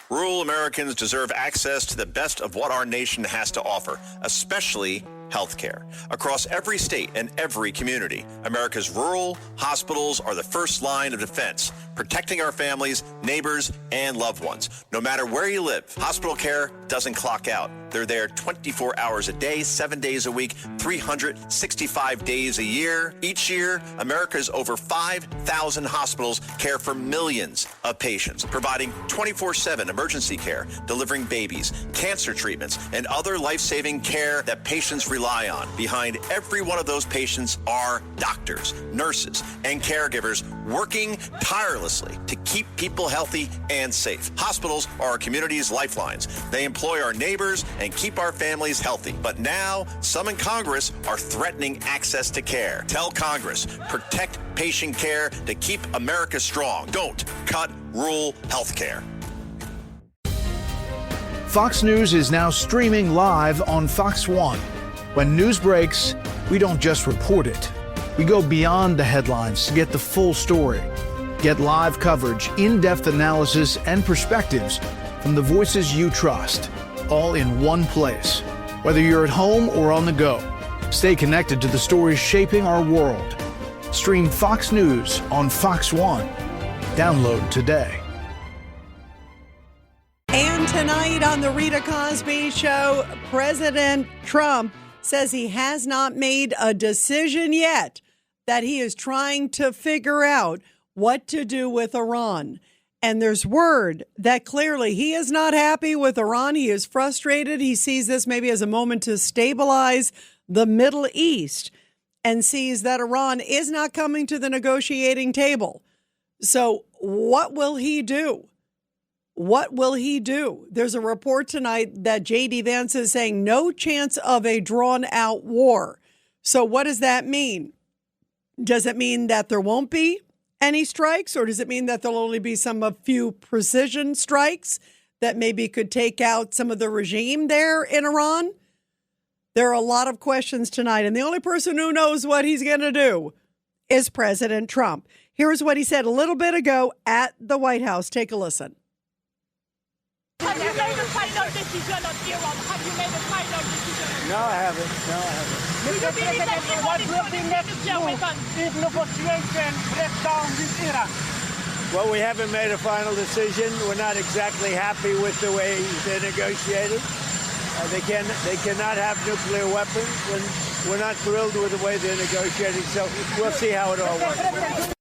Rural Americans deserve access to the best of what our nation has to offer, especially health care. Across every state and every community, America's rural hospitals are the first line of defense, protecting our families, neighbors, and loved ones. No matter where you live, hospital care doesn't clock out. They're there 24 hours a day, 7 days a week, 365 days a year. Each year, America's over 5,000 hospitals care for millions of patients, providing 24/7 emergency care, delivering babies, cancer treatments, and other life-saving care that patients rely on. Behind every one of those patients are doctors, nurses, and caregivers working tirelessly to keep people healthy and safe. Hospitals are our community's lifelines. They employ our neighbors and keep our families healthy. But now, some in Congress are threatening access to care. Tell Congress, protect patient care to keep America strong. Don't cut rural health care. Fox News is now streaming live on Fox One. When news breaks, we don't just report it. We go beyond the headlines to get the full story. Get live coverage, in-depth analysis, and perspectives from the voices you trust, all in one place. Whether you're at home or on the go, stay connected to the stories shaping our world. Stream Fox News on Fox One. Download today. And tonight on the Rita Cosby Show, President Trump says he has not made a decision yet, that he is trying to figure out what to do with Iran. And there's word that clearly he is not happy with Iran. He is frustrated. He sees this maybe as a moment to stabilize the Middle East and sees that Iran is not coming to the negotiating table. So what will he do? What will he do? There's a report tonight that J.D. Vance is saying no chance of a drawn-out war. So what does that mean? Does it mean that there won't be any strikes, or does it mean that there'll only be a few precision strikes that maybe could take out some of the regime there in Iran? There are a lot of questions tonight, and the only person who knows what he's going to do is President Trump. Here's what he said a little bit ago at the White House. Take a listen. Have you made a final decision on Iran? Have you made a final decision? No, I haven't. Mr. President, what will be next move if negotiation breaks down with Iran? Well, we haven't made a final decision. We're not exactly happy with the way they're negotiating. They cannot have nuclear weapons, and we're not thrilled with the way they're negotiating. So we'll see how it all works.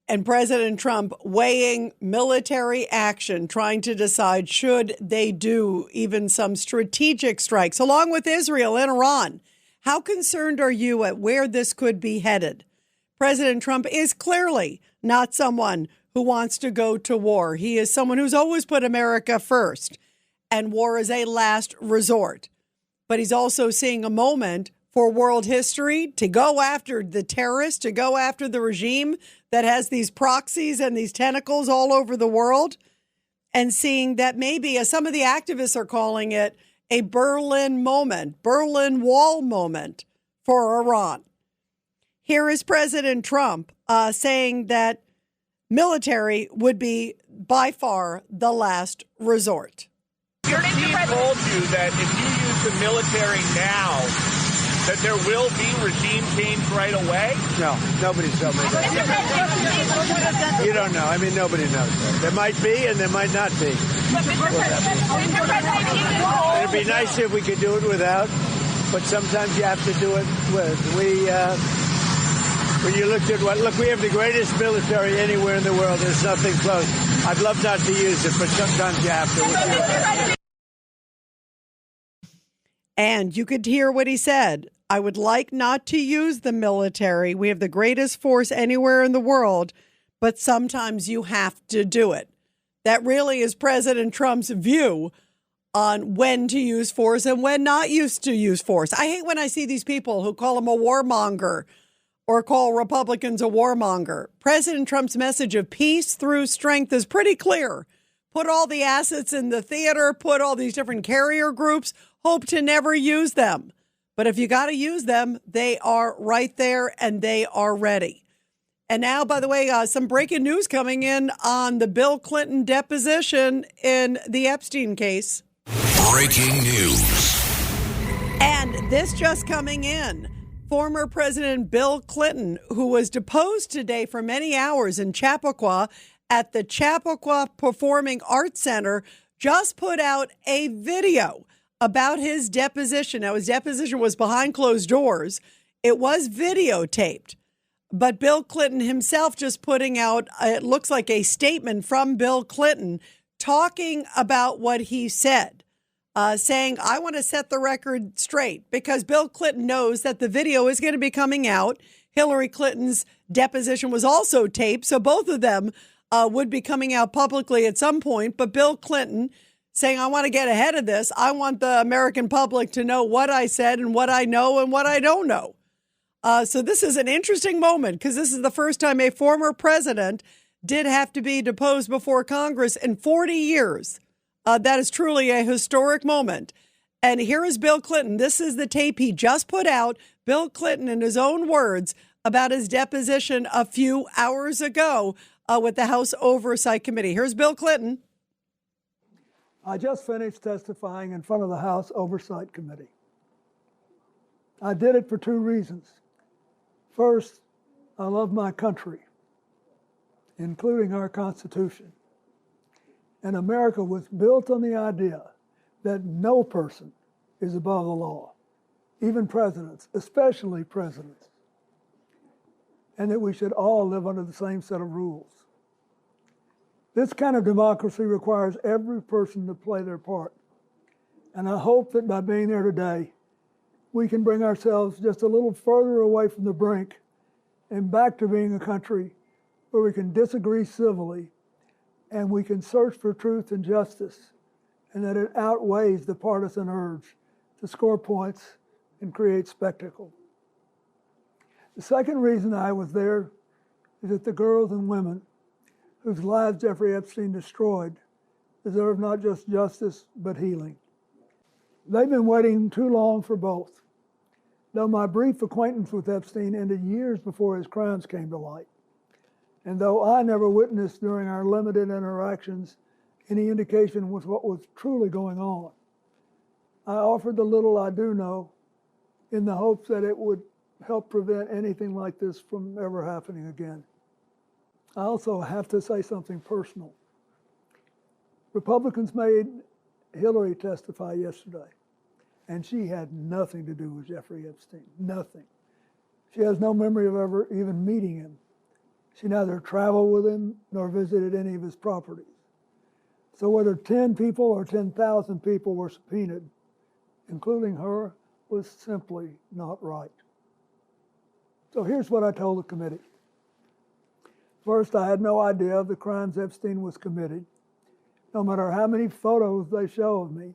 And President Trump weighing military action, trying to decide should they do even some strategic strikes, along with Israel and Iran. How concerned are you at where this could be headed? President Trump is clearly not someone who wants to go to war. He is someone who's always put America first, and war is a last resort. But he's also seeing a moment for world history to go after the terrorists, to go after the regime that has these proxies and these tentacles all over the world, and seeing that maybe, as some of the activists are calling it, a Berlin moment, Berlin Wall moment for Iran. Here is President Trump saying that military would be by far the last resort. Your team told you that if you use the military now, that there will be regime change right away? No, nobody's told me that. You don't know. I mean, nobody knows that. There might be and there might not be. It'd be nice if we could do it without, but sometimes you have to do it with. When you looked at we have the greatest military anywhere in the world. There's nothing close. I'd love not to use it, but sometimes you have to. And you could hear what he said. I would like not to use the military. We have the greatest force anywhere in the world, but sometimes you have to do it. That really is President Trump's view on when to use force and when not used to use force. I hate when I see these people who call him a warmonger or call Republicans a warmonger. President Trump's message of peace through strength is pretty clear. Put all the assets in the theater, put all these different carrier groups, hope to never use them. But if you got to use them, they are right there and they are ready. And now, by the way, some breaking news coming in on the Bill Clinton deposition in the Epstein case. Breaking news. And this just coming in. Former President Bill Clinton, who was deposed today for many hours in Chappaqua at the Chappaqua Performing Arts Center, just put out a video about his deposition. Now, his deposition was behind closed doors. It was videotaped. But Bill Clinton himself just putting out, it looks like a statement from Bill Clinton talking about what he said. Saying, I want to set the record straight because Bill Clinton knows that the video is going to be coming out. Hillary Clinton's deposition was also taped, so both of them would be coming out publicly at some point. But Bill Clinton saying, I want to get ahead of this. I want the American public to know what I said and what I know and what I don't know. So this is an interesting moment because this is the first time a former president did have to be deposed before Congress in 40 years. That is truly a historic moment. And here is Bill Clinton. This is the tape he just put out. Bill Clinton, in his own words, about his deposition a few hours ago with the House Oversight Committee. Here's Bill Clinton. I just finished testifying in front of the House Oversight Committee. I did it for two reasons. First, I love my country, including our Constitution. And America was built on the idea that no person is above the law, even presidents, especially presidents, and that we should all live under the same set of rules. This kind of democracy requires every person to play their part. And I hope that by being there today, we can bring ourselves just a little further away from the brink and back to being a country where we can disagree civilly and we can search for truth and justice, and that it outweighs the partisan urge to score points and create spectacle. The second reason I was there is that the girls and women whose lives Jeffrey Epstein destroyed deserve not just justice, but healing. They've been waiting too long for both. Though my brief acquaintance with Epstein ended years before his crimes came to light, and though I never witnessed during our limited interactions any indication with what was truly going on, I offered the little I do know in the hopes that it would help prevent anything like this from ever happening again. I also have to say something personal. Republicans made Hillary testify yesterday, and she had nothing to do with Jeffrey Epstein, nothing. She has no memory of ever even meeting him. She neither traveled with him nor visited any of his properties. So whether 10 people or 10,000 people were subpoenaed, including her, was simply not right. So here's what I told the committee. First, I had no idea of the crimes Epstein was committing. No matter how many photos they show of me,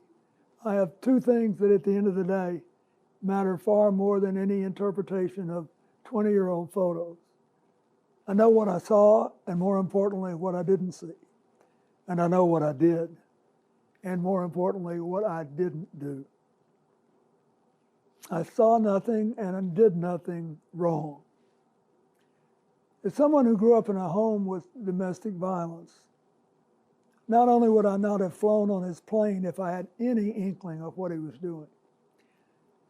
I have two things that at the end of the day matter far more than any interpretation of 20-year-old photos. I know what I saw, and more importantly, what I didn't see. And I know what I did, and more importantly, what I didn't do. I saw nothing and I did nothing wrong. As someone who grew up in a home with domestic violence, not only would I not have flown on his plane if I had any inkling of what he was doing,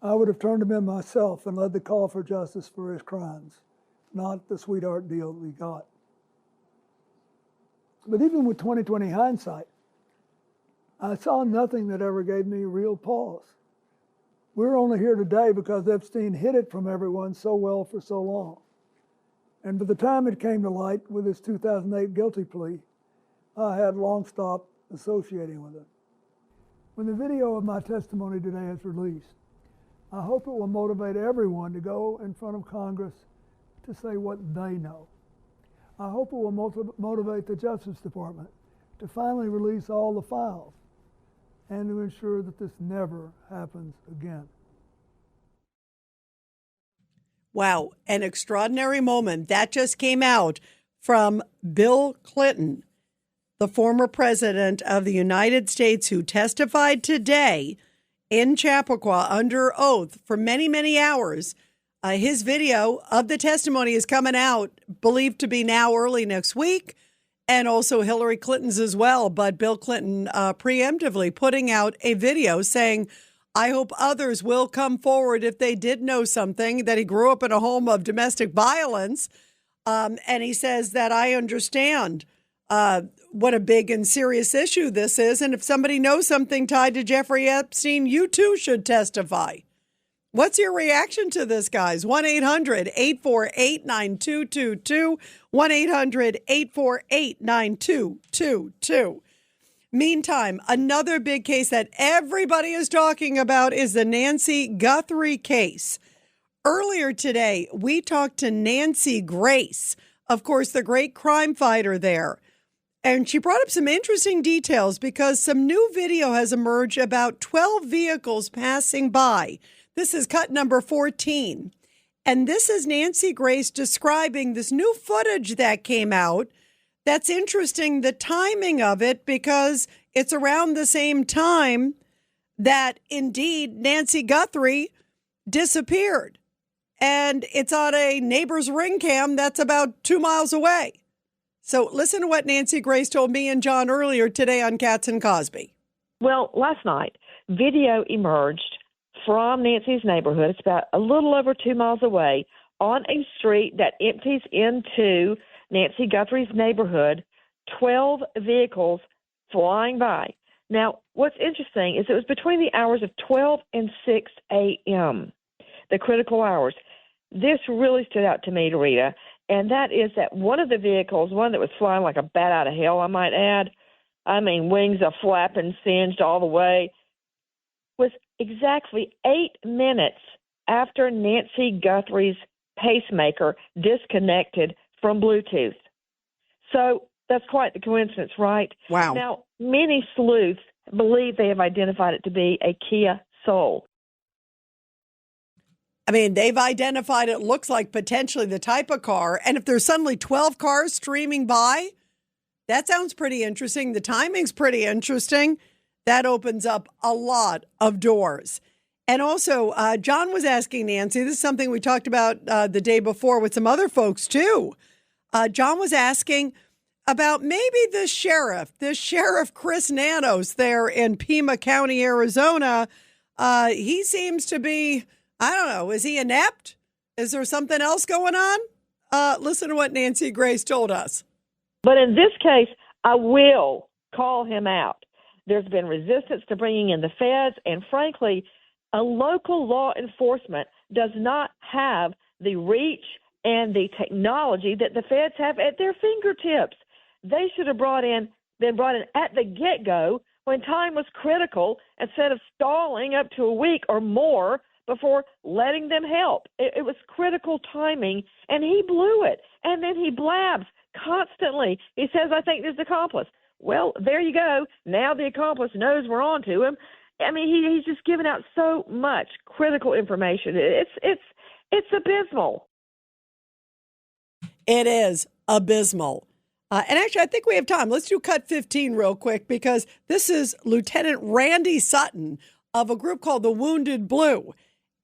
I would have turned him in myself and led the call for justice for his crimes, not the sweetheart deal we got. But even with 20/20 hindsight, I saw nothing that ever gave me real pause. We're only here today because Epstein hid it from everyone so well for so long. And by the time it came to light with his 2008 guilty plea, I had long stopped associating with it. When the video of my testimony today is released, I hope it will motivate everyone to go in front of Congress to say what they know. I hope it will motivate the Justice Department to finally release all the files and to ensure that this never happens again. Wow, an extraordinary moment. That just came out from Bill Clinton, the former president of the United States, who testified today in Chappaqua under oath for many, many hours His video of the testimony is coming out, believed to be now early next week, and also Hillary Clinton's as well. But Bill Clinton preemptively putting out a video saying, I hope others will come forward if they did know something, that he grew up in a home of domestic violence. And he says that I understand what a big and serious issue this is. And if somebody knows something tied to Jeffrey Epstein, you too should testify. What's your reaction to this, guys? 1-800-848-9222, 1-800-848-9222. Meantime, another big case that everybody is talking about is the Nancy Guthrie case. Earlier today, we talked to Nancy Grace, of course, the great crime fighter there. And she brought up some interesting details because some new video has emerged about 12 vehicles passing by. This is cut number 14. And this is Nancy Grace describing this new footage that came out. That's interesting, the timing of it, because it's around the same time that indeed Nancy Guthrie disappeared. And it's on a neighbor's ring cam that's about 2 miles away. So listen to what Nancy Grace told me and John earlier today on Katz and Cosby. Well, last night, video emerged from Nancy's neighborhood. It's about a little over 2 miles away on a street that empties into Nancy Guthrie's neighborhood, 12 vehicles flying by. Now, what's interesting is it was between the hours of 12 and 6 a.m., the critical hours. This really stood out to me, Rita, and that is that one of the vehicles, one that was flying like a bat out of hell, I might add, I mean, wings are flapping, singed all the way, was exactly 8 minutes after Nancy Guthrie's pacemaker disconnected from Bluetooth. So that's quite the coincidence, right? Wow. Now, many sleuths believe they have identified it to be a Kia Soul. I mean, they've identified it looks like potentially the type of car. And if there's suddenly 12 cars streaming by, that sounds pretty interesting. The timing's pretty interesting. That opens up a lot of doors. And also, John was asking Nancy, this is something we talked about the day before with some other folks too. John was asking about maybe the sheriff Chris Nanos there in Pima County, Arizona. He seems to be, I don't know, is he inept? Is there something else going on? Listen to what Nancy Grace told us. But in this case, I will call him out. There's been resistance to bringing in the feds, and frankly, a local law enforcement does not have the reach and the technology that the feds have at their fingertips. They should have been brought in at the get-go when time was critical instead of stalling up to a week or more before letting them help. It was critical timing, and he blew it. And then he blabs constantly. He says, I think this is the accomplice. Well, there you go. Now the accomplice knows we're on to him. I mean, he's just giving out so much critical information. It's abysmal. It is abysmal. And actually, I think we have time. Let's do cut 15 real quick because this is Lieutenant Randy Sutton of a group called the Wounded Blue.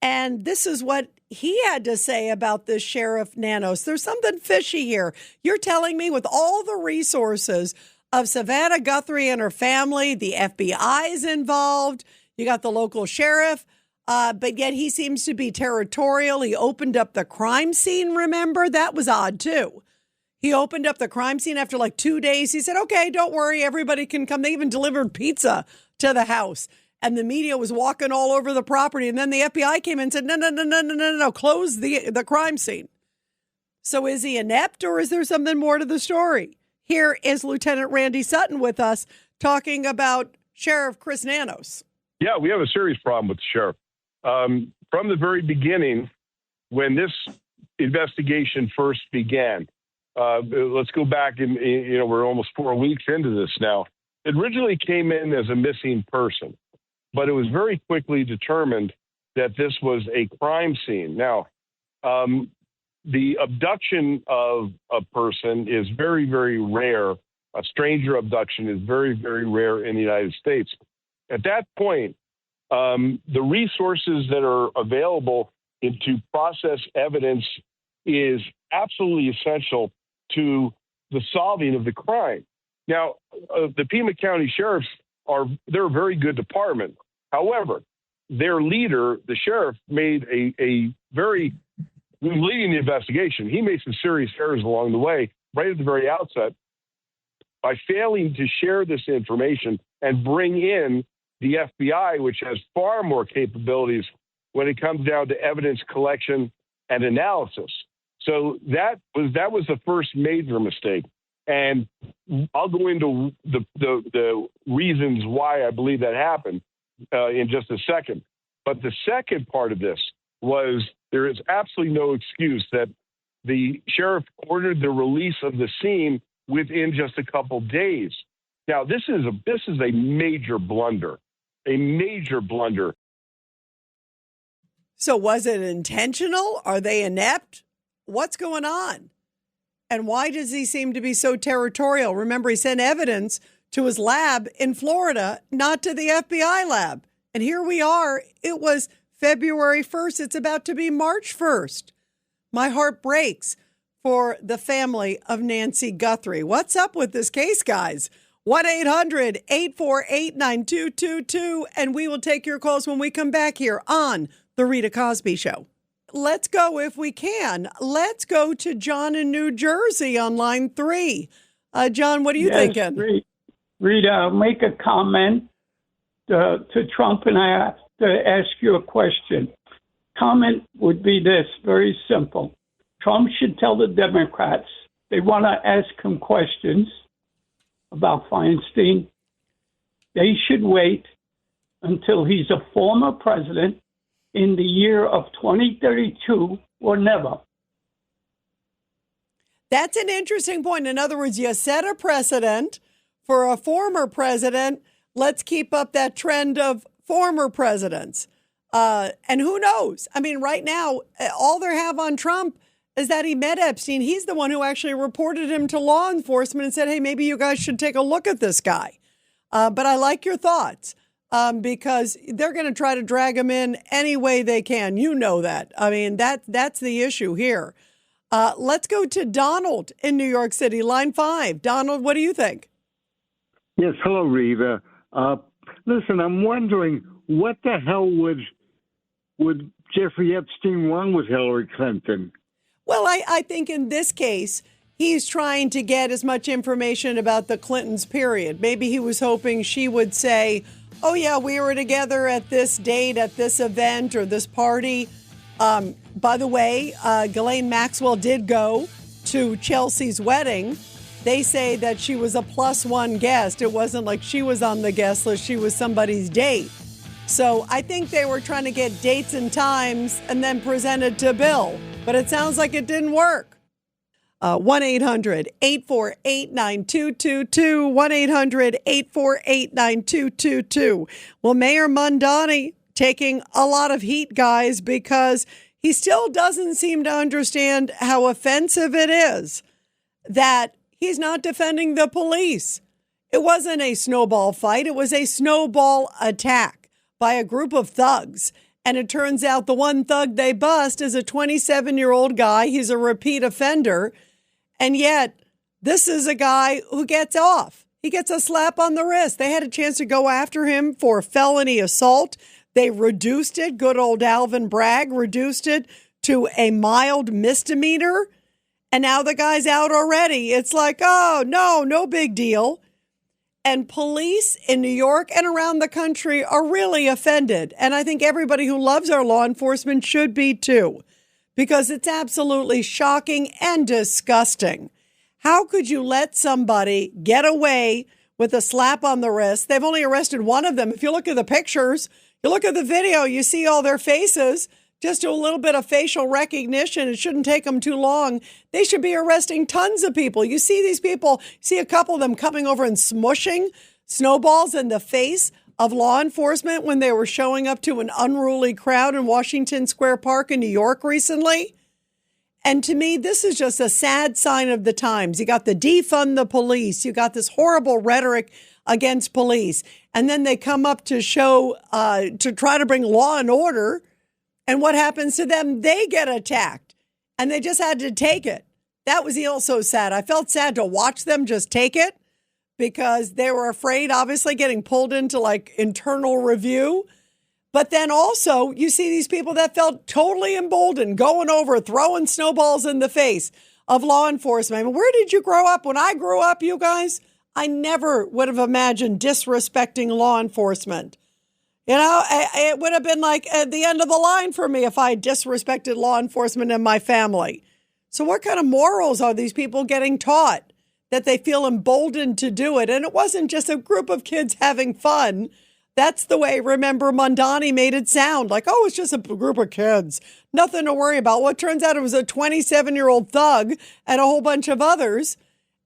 And this is what he had to say about this Sheriff Nanos. There's something fishy here. You're telling me with all the resources of Savannah Guthrie and her family, the FBI is involved, you got the local sheriff, but yet he seems to be territorial. He opened up the crime scene, remember? That was odd, too. He opened up the crime scene after like 2 days. He said, okay, don't worry, everybody can come. They even delivered pizza to the house. And the media was walking all over the property. And then the FBI came in and said, no, close the crime scene. So is he inept or is there something more to the story? Here is Lieutenant Randy Sutton with us talking about Sheriff Chris Nanos. Yeah, we have a serious problem with the sheriff. From the very beginning, when this investigation first began, let's go back and, we're almost 4 weeks into this now. It originally came in as a missing person, but it was very quickly determined that this was a crime scene. Now, the abduction of a person is very, very rare. A stranger abduction is very, very rare in the United States. At that point, the resources that are available to process evidence is absolutely essential to the solving of the crime. Now, the Pima County Sheriffs they're a very good department. However, their leader, the sheriff, made a very leading the investigation. He made some serious errors along the way, right at the very outset, by failing to share this information and bring in the FBI, which has far more capabilities when it comes down to evidence collection and analysis. So that was the first major mistake. And I'll go into the reasons why I believe that happened in just a second. But the second part of this was there is absolutely no excuse that the sheriff ordered the release of the scene within just a couple days. Now, this is a major blunder, a major blunder. So was it intentional? Are they inept? What's going on? And why does he seem to be so territorial? Remember, he sent evidence to his lab in Florida, not to the FBI lab. And here we are. It was February 1st. It's about to be March 1st. My heart breaks for the family of Nancy Guthrie. What's up with this case, guys? 1-800-848-9222. And we will take your calls when we come back here on The Rita Cosby Show. Let's go, if we can. Let's go to John in New Jersey on line 3. John, what are you thinking? Rita, I'll make a comment to Trump, and I have to ask you a question. Comment would be this, very simple. Trump should tell the Democrats they want to ask him questions about Feinstein. They should wait until he's a former president in the year of 2032 or never. That's an interesting point. In other words, you set a precedent for a former president. Let's keep up that trend of former presidents. And who knows? I mean, right now, all they have on Trump is that he met Epstein. He's the one who actually reported him to law enforcement and said, hey, maybe you guys should take a look at this guy. But I like your thoughts. Because they're going to try to drag him in any way they can. You know that. I mean, that's the issue here. Let's go to Donald in New York City, line 5. Donald, what do you think? Yes, hello, Rita. Listen, I'm wondering what the hell would Jeffrey Epstein want with Hillary Clinton? Well, I think in this case, he's trying to get as much information about the Clintons, period. Maybe he was hoping she would say, oh, yeah, we were together at this date, at this event or this party. By the way, Ghislaine Maxwell did go to Chelsea's wedding. They say that she was a +1 guest. It wasn't like she was on the guest list. She was somebody's date. So I think they were trying to get dates and times and then present it to Bill. But it sounds like it didn't work. 1-800-848-9222, 1-800-848-9222. Well, Mayor Mondani taking a lot of heat, guys, because he still doesn't seem to understand how offensive it is that he's not defending the police. It wasn't a snowball fight. It was a snowball attack by a group of thugs. And it turns out the one thug they bust is a 27-year-old guy. He's a repeat offender. And yet, this is a guy who gets off. He gets a slap on the wrist. They had a chance to go after him for felony assault. They reduced it. Good old Alvin Bragg reduced it to a mild misdemeanor. And now the guy's out already. It's like, oh, no big deal. And police in New York and around the country are really offended. And I think everybody who loves our law enforcement should be too, because it's absolutely shocking and disgusting. How could you let somebody get away with a slap on the wrist? They've only arrested one of them. If you look at the pictures, you look at the video, you see all their faces. Just do a little bit of facial recognition. It shouldn't take them too long. They should be arresting tons of people. You see these people, see a couple of them coming over and smushing snowballs in the face of law enforcement when they were showing up to an unruly crowd in Washington Square Park in New York recently. And to me, this is just a sad sign of the times. You got the defund the police. You got this horrible rhetoric against police. And then they come up to show, to try to bring law and order. And what happens to them? They get attacked, and they just had to take it. That was also sad. I felt sad to watch them just take it because they were afraid, obviously getting pulled into like internal review. But then also you see these people that felt totally emboldened, going over, throwing snowballs in the face of law enforcement. I mean, where did you grow up? When I grew up, you guys, I never would have imagined disrespecting law enforcement. You know, it would have been like at the end of the line for me if I disrespected law enforcement in my family. So what kind of morals are these people getting taught that they feel emboldened to do it? And it wasn't just a group of kids having fun. That's the way, remember, Mondani made it sound like, oh, it's just a group of kids. Nothing to worry about. Well, it turns out it was a 27-year-old thug and a whole bunch of others.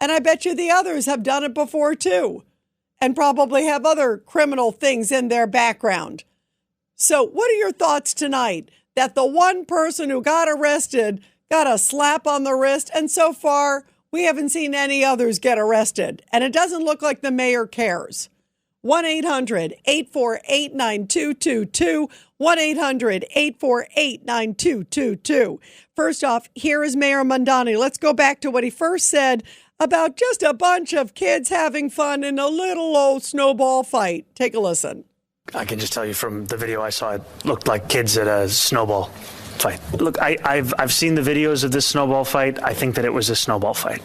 And I bet you the others have done it before, too, and probably have other criminal things in their background. So what are your thoughts tonight that the one person who got arrested got a slap on the wrist, and so far we haven't seen any others get arrested, and it doesn't look like the mayor cares? 1-800-848-9222, 1-800-848-9222. First off, here is Mayor Mondani. Let's go back to what he first said about just a bunch of kids having fun in a little old snowball fight. Take a listen. I can just tell you from the video I saw, it looked like kids at a snowball fight. Look, I've seen the videos of this snowball fight. I think that it was a snowball fight.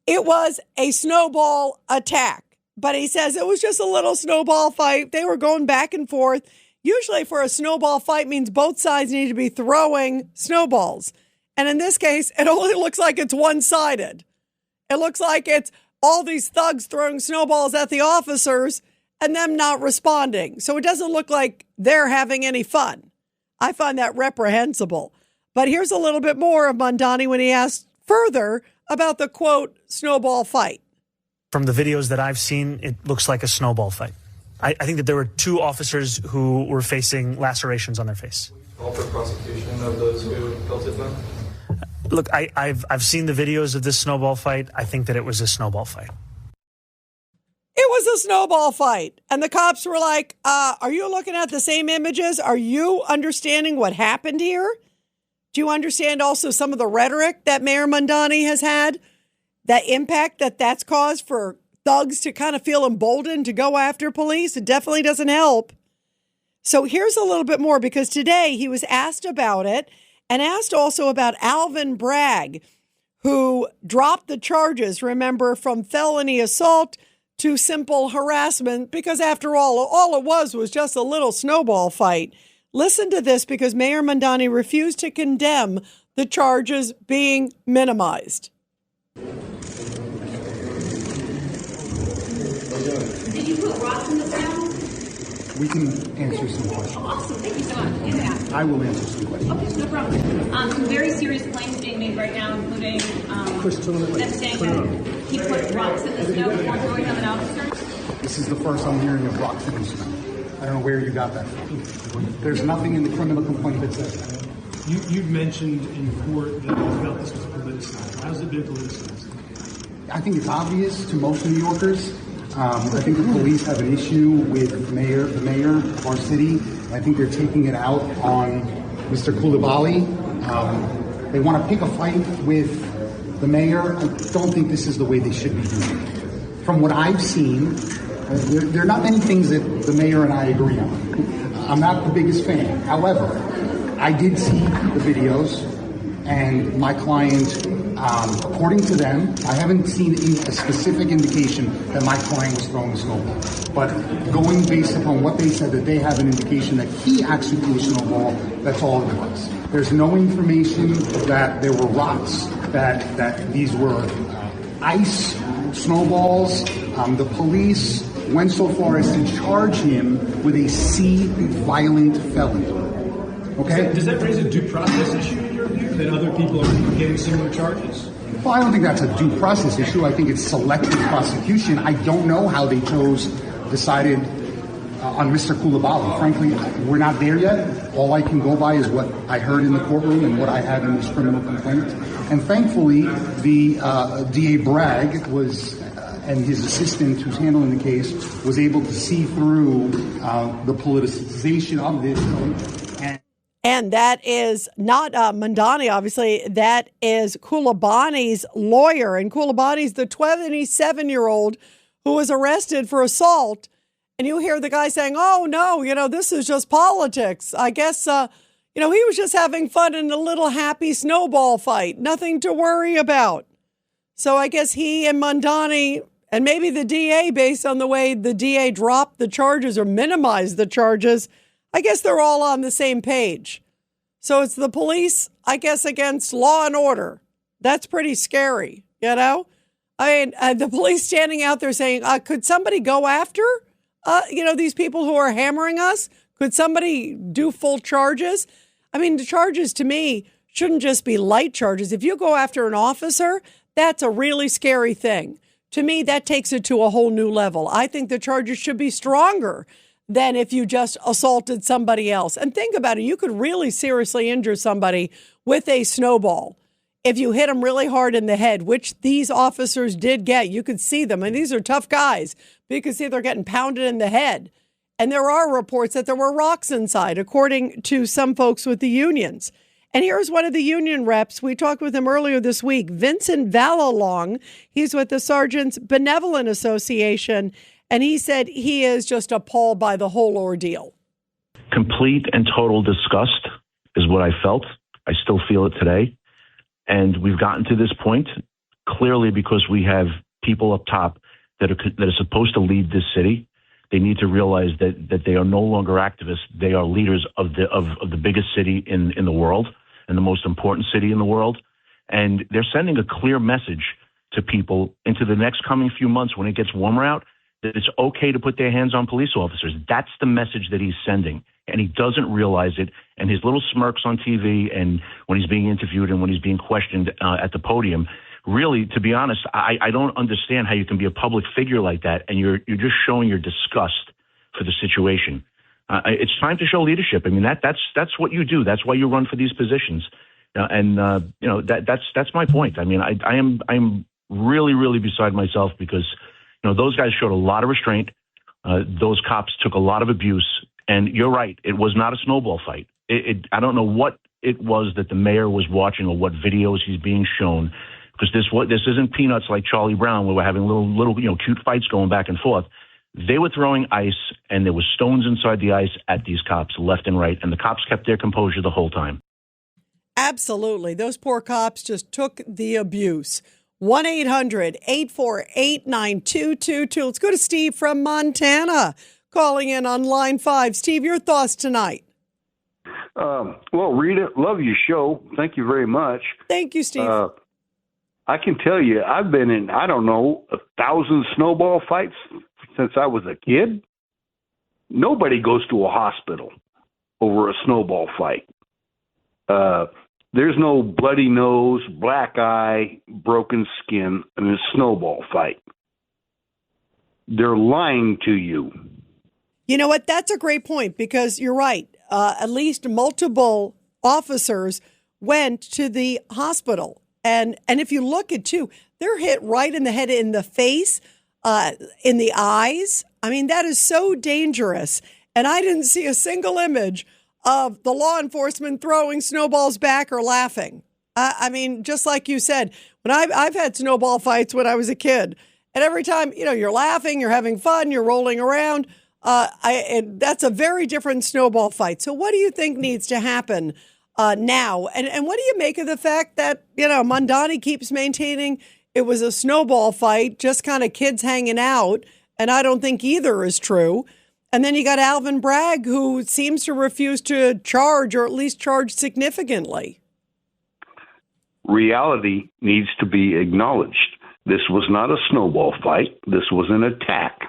It was a snowball attack, but he says it was just a little snowball fight. They were going back and forth. Usually for a snowball fight means both sides need to be throwing snowballs. And in this case, it only looks like it's one-sided. It looks like it's all these thugs throwing snowballs at the officers and them not responding. So it doesn't look like they're having any fun. I find that reprehensible. But here's a little bit more of Mondani when he asked further about the, quote, snowball fight. From the videos that I've seen, it looks like a snowball fight. I think that there were two officers who were facing lacerations on their face. All for prosecution of those who pelted them? Look, I've seen the videos of this snowball fight. I think that it was a snowball fight. It was a snowball fight. And the cops were like, are you looking at the same images? Are you understanding what happened here? Do you understand also some of the rhetoric that Mayor Mondani has had? That impact that's caused for thugs to kind of feel emboldened to go after police? It definitely doesn't help. So here's a little bit more, because today he was asked about it and asked also about Alvin Bragg, who dropped the charges, remember, from felony assault to simple harassment, because after all it was just a little snowball fight. Listen to this, because Mayor Mondani refused to condemn the charges being minimized. Did you put rocks in the sound? We can answer some questions. Oh, awesome. Thank you so much. Yeah. I will answer some questions. Okay, no problem. Some very serious claims being made right now, including them saying that he put rocks in the snow before throwing them at officers. This is the first I'm hearing of rocks in the snow. I don't know where you got that from. There's nothing in the criminal complaint that says that. You've mentioned in court that you felt this was politicized. How has it been politicized? I think it's obvious to most New Yorkers. I think the police have an issue with the mayor of our city. I think they're taking it out on Mr. Coulibaly. They want to pick a fight with the mayor. I don't think this is the way they should be doing it. From what I've seen, there are not many things that the mayor and I agree on. I'm not the biggest fan. However, I did see the videos, and my client, according to them, I haven't seen a specific indication that my client was throwing a snowball. But going based upon what they said, that they have an indication that he actually threw a snowball, that's all it was. There's no information that there were rocks, that these were ice snowballs. The police went so far as to charge him with a C violent felony. Okay? Does that raise a due process issue in your view, that other people are getting similar charges? Well, I don't think that's a due process issue. I think it's selective prosecution. I don't know how they decided on Mr. Coulibaly. Frankly, we're not there yet. All I can go by is what I heard in the courtroom and what I have in this criminal complaint. And thankfully, the DA Bragg and his assistant who's handling the case was able to see through the politicization of this. And that is not Mandani, obviously. That is Kulabani's lawyer. And Kulabani's the 27-year-old who was arrested for assault. And you hear the guy saying, oh, no, this is just politics. I guess, he was just having fun in a little happy snowball fight. Nothing to worry about. So I guess he and Mandani and maybe the DA, based on the way the DA dropped the charges or minimized the charges, I guess they're all on the same page. So it's the police, I guess, against law and order. That's pretty scary, I mean, the police standing out there saying, could somebody go after, these people who are hammering us? Could somebody do full charges? I mean, the charges to me shouldn't just be light charges. If you go after an officer, that's a really scary thing. To me, that takes it to a whole new level. I think the charges should be stronger than if you just assaulted somebody else. And think about it. You could really seriously injure somebody with a snowball. If you hit them really hard in the head, which these officers did get, you could see them. And these are tough guys. But you can see they're getting pounded in the head. And there are reports that there were rocks inside, according to some folks with the unions. And here's one of the union reps. We talked with him earlier this week, Vincent Valalong. He's with the Sergeants Benevolent Association. And he said he is just appalled by the whole ordeal. Complete and total disgust is what I felt. I still feel it today. And we've gotten to this point clearly because we have people up top that are supposed to lead this city. They need to realize that they are no longer activists. They are leaders of the biggest city in the world and the most important city in the world. And they're sending a clear message to people into the next coming few months when it gets warmer out, that it's okay to put their hands on police officers. That's the message that he's sending. And he doesn't realize it. And his little smirks on TV and when he's being interviewed and when he's being questioned at the podium, really, to be honest, I don't understand how you can be a public figure like that. And you're just showing your disgust for the situation. It's time to show leadership. I mean, that's what you do. That's why you run for these positions. That's my point. I mean, I'm really, really beside myself because, those guys showed a lot of restraint. Those cops took a lot of abuse. And you're right. It was not a snowball fight. I don't know what it was that the mayor was watching or what videos he's being shown, because this isn't Peanuts like Charlie Brown where we're having little cute fights going back and forth. They were throwing ice, and there was stones inside the ice at these cops left and right, and the cops kept their composure the whole time. Absolutely. Those poor cops just took the abuse. 1-800-848-9222. Let's go to Steve from Montana calling in on line 5. Steve, your thoughts tonight? Well, Rita, love your show. Thank you very much. Thank you, Steve. I can tell you, I've been in, 1,000 snowball fights since I was a kid. Nobody goes to a hospital over a snowball fight. There's no bloody nose, black eye, broken skin in a snowball fight. They're lying to you. You know what? That's a great point because you're right. At least multiple officers went to the hospital. And if you look at too, they're hit right in the head, in the face, in the eyes. I mean, that is so dangerous. And I didn't see a single image of the law enforcement throwing snowballs back or laughing. I mean, just like you said, when I've had snowball fights when I was a kid, and every time, you're laughing, you're having fun, you're rolling around. And that's a very different snowball fight. So what do you think needs to happen now? And what do you make of the fact that, Mandani keeps maintaining it was a snowball fight, just kind of kids hanging out. And I don't think either is true. And then you got Alvin Bragg, who seems to refuse to charge, or at least charge significantly. Reality needs to be acknowledged. This was not a snowball fight. This was an attack.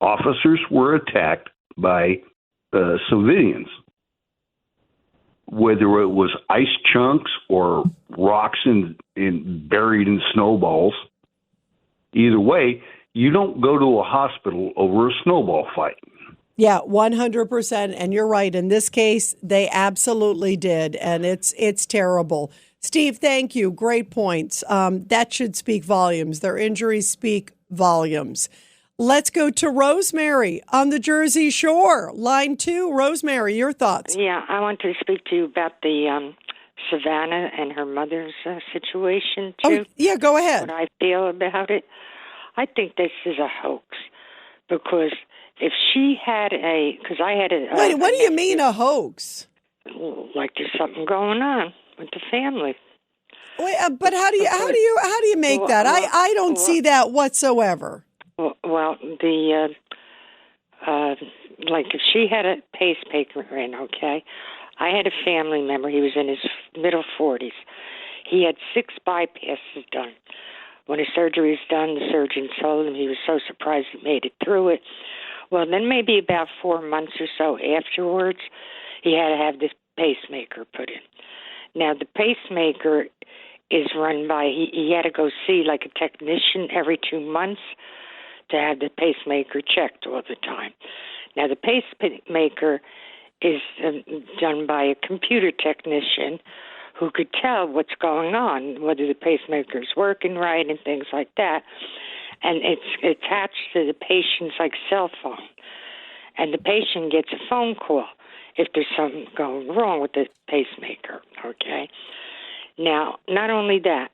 Officers were attacked by civilians. Whether it was ice chunks or rocks buried in snowballs, either way, you don't go to a hospital over a snowball fight. Yeah, 100%. And you're right. In this case, they absolutely did. And it's terrible. Steve, thank you. Great points. That should speak volumes. Their injuries speak volumes. Let's go to Rosemary on the Jersey Shore. Line 2, Rosemary, your thoughts. Yeah, I want to speak to you about the Savannah and her mother's situation, too. Oh, yeah, go ahead. What I feel about it. I think this is a hoax because if she had because I had a... Wait, what do you mean a hoax? Like there's something going on with the family. Wait, but how do you make that? I don't see that whatsoever. Well, like if she had a pacemaker in, okay, I had a family member. He was in his middle 40s. He had 6 bypasses done. When his surgery was done, the surgeon told him he was so surprised he made it through it. Well, then maybe about 4 months or so afterwards, he had to have this pacemaker put in. Now, the pacemaker is run by, he had to go see like a technician every 2 months to have the pacemaker checked all the time. Now, the pacemaker is done by a computer technician who could tell what's going on, whether the pacemaker is working right and things like that. And it's attached to the patient's like cell phone. And the patient gets a phone call if there's something going wrong with the pacemaker, okay? Now, not only that,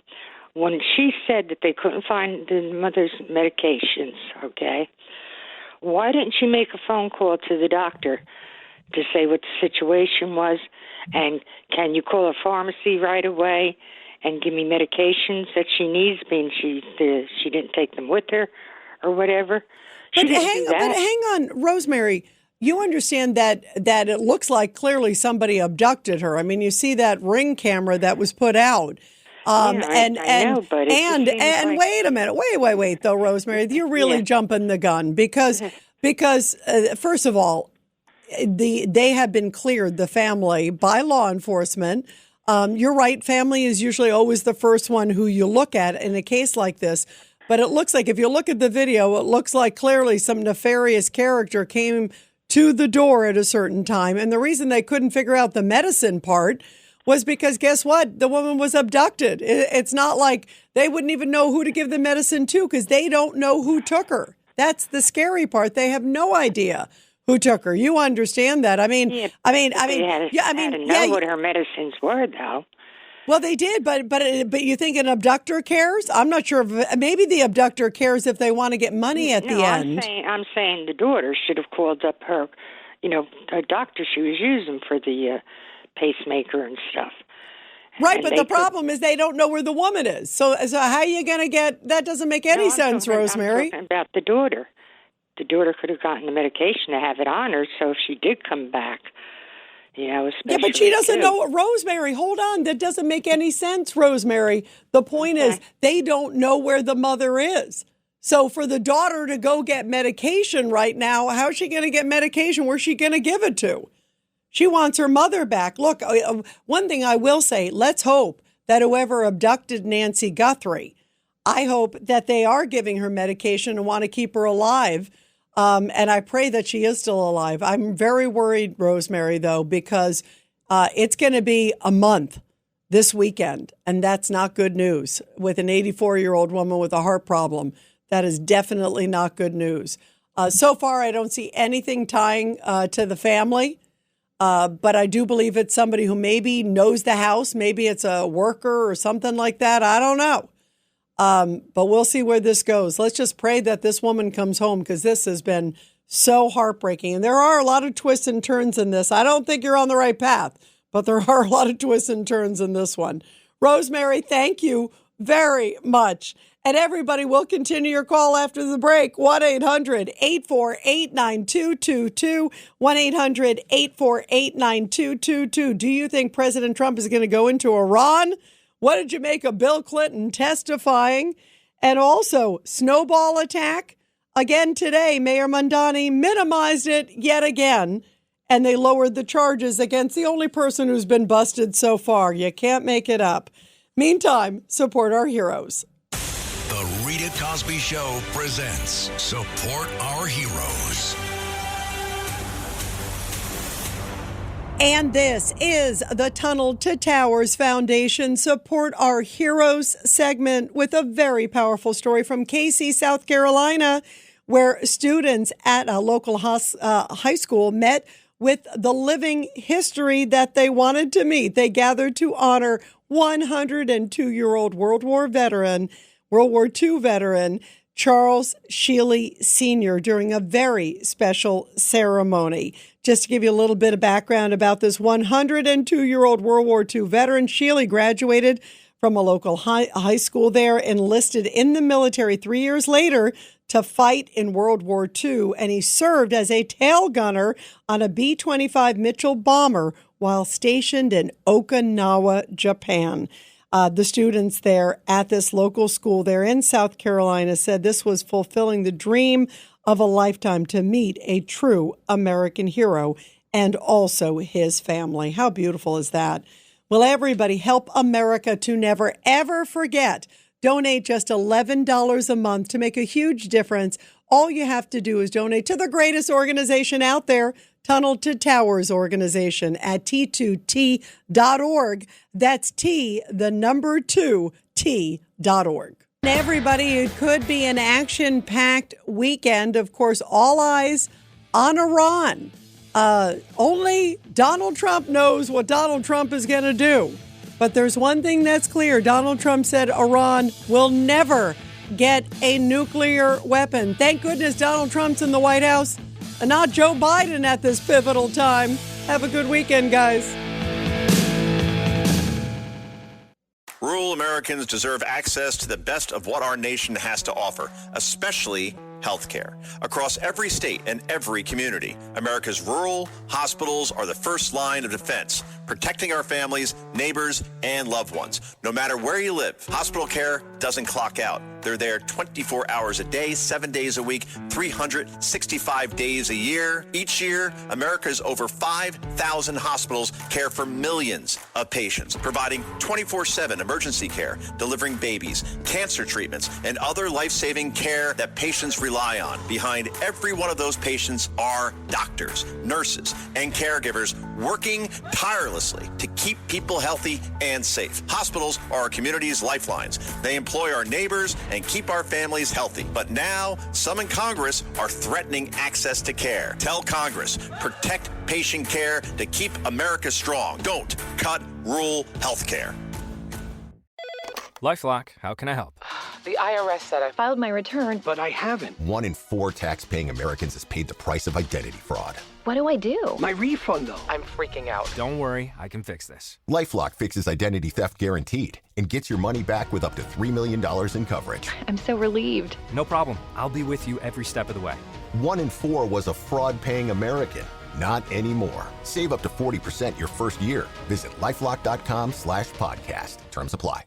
when she said that they couldn't find the mother's medications, okay, why didn't she make a phone call to the doctor to say what the situation was? And can you call a pharmacy right away and give me medications that she needs, being she didn't take them with her or whatever? But hang on, Rosemary. You understand that it looks like clearly somebody abducted her. I mean, you see that ring camera that was put out. I know, but wait a minute. Wait, though, Rosemary, you're really jumping the gun because first of all, they have been cleared, the family, by law enforcement. You're right. Family is usually always the first one who you look at in a case like this. But it looks like if you look at the video, it looks like clearly some nefarious character came to the door at a certain time. And the reason they couldn't figure out the medicine part was because guess what? The woman was abducted. It's not like they wouldn't even know who to give the medicine to because they don't know who took her. That's the scary part. They have no idea who took her. You understand that? They had to know what her medicines were, though. Well, they did, but you think an abductor cares? I'm not sure. Maybe the abductor cares if they want to get money at the end. I'm saying the daughter should have called up her, her doctor she was using for the pacemaker and stuff. Right, but the problem is they don't know where the woman is. So how are you going to get? That doesn't make any sense, Rosemary. I'm talking about the daughter. The daughter could have gotten the medication to have it on her, so if she did come back. Yeah, but she doesn't know. Rosemary, hold on. That doesn't make any sense, Rosemary. The point is they don't know where the mother is. So for the daughter to go get medication right now, how's she going to get medication? Where's she going to give it to? She wants her mother back. Look, one thing I will say, let's hope that whoever abducted Nancy Guthrie, I hope that they are giving her medication and want to keep her alive. And I pray that she is still alive. I'm very worried, Rosemary, though, because it's going to be a month this weekend, and that's not good news. With an 84-year-old woman with a heart problem, that is definitely not good news. So far, I don't see anything tying to the family, but I do believe it's somebody who maybe knows the house. Maybe it's a worker or something like that. I don't know. But we'll see where this goes. Let's just pray that this woman comes home because this has been so heartbreaking. And there are a lot of twists and turns in this. I don't think you're on the right path, but there are a lot of twists and turns in this one. Rosemary, thank you very much. And everybody, will continue your call after the break. 1-800-848-9222. 1-800-848-9222. Do you think President Trump is going to go into Iran? What did you make of Bill Clinton testifying? And also, snowball attack? Again today, Mayor Mondani minimized it yet again, and they lowered the charges against the only person who's been busted so far. You can't make it up. Meantime, support our heroes. The Rita Cosby Show presents Support Our Heroes. And this is the Tunnel to Towers Foundation Support Our Heroes segment with a very powerful story from Casey, South Carolina, where students at a local high school met with the living history that they wanted to meet. They gathered to honor 102-year-old World War II veteran, Charles Sheely Sr. during a very special ceremony. Just to give you a little bit of background about this 102-year-old World War II veteran, Sheely graduated from a local high school there, enlisted in the military 3 years later to fight in World War II, and he served as a tail gunner on a B-25 Mitchell bomber while stationed in Okinawa, Japan. The students there at this local school there in South Carolina said this was fulfilling the dream of a lifetime to meet a true American hero and also his family. How beautiful is that? Will everybody help America to never, ever forget? Donate just $11 a month to make a huge difference. All you have to do is donate to the greatest organization out there, Tunnel to Towers organization at T2T.org. That's T2T.org. Everybody, it could be an action-packed weekend. Of course, all eyes on Iran. Only Donald Trump knows what Donald Trump is going to do. But there's one thing that's clear. Donald Trump said Iran will never get a nuclear weapon. Thank goodness Donald Trump's in the White House and not Joe Biden at this pivotal time. Have a good weekend, guys. Rural Americans deserve access to the best of what our nation has to offer, especially health care. Across every state and every community, America's rural hospitals are the first line of defense, protecting our families, neighbors, and loved ones. No matter where you live, hospital care doesn't clock out. They're there 24 hours a day, 7 days a week, 365 days a year. Each year, America's over 5,000 hospitals care for millions of patients, providing 24/7 emergency care, delivering babies, cancer treatments, and other life-saving care that patients rely on. Behind every one of those patients are doctors, nurses, and caregivers working tirelessly to keep people healthy and safe. Hospitals are our community's lifelines. They employ our neighbors and keep our families healthy. But now, some in Congress are threatening access to care. Tell Congress, protect patient care to keep America strong. Don't cut rural health care. LifeLock, how can I help? The IRS said I filed my return, but I haven't. 1 in 4 tax-paying Americans has paid the price of identity fraud. What do I do? My refund, though. I'm freaking out. Don't worry, I can fix this. LifeLock fixes identity theft guaranteed and gets your money back with up to $3 million in coverage. I'm so relieved. No problem. I'll be with you every step of the way. 1 in 4 was a fraud-paying American. Not anymore. Save up to 40% your first year. Visit LifeLock.com/podcast. Terms apply.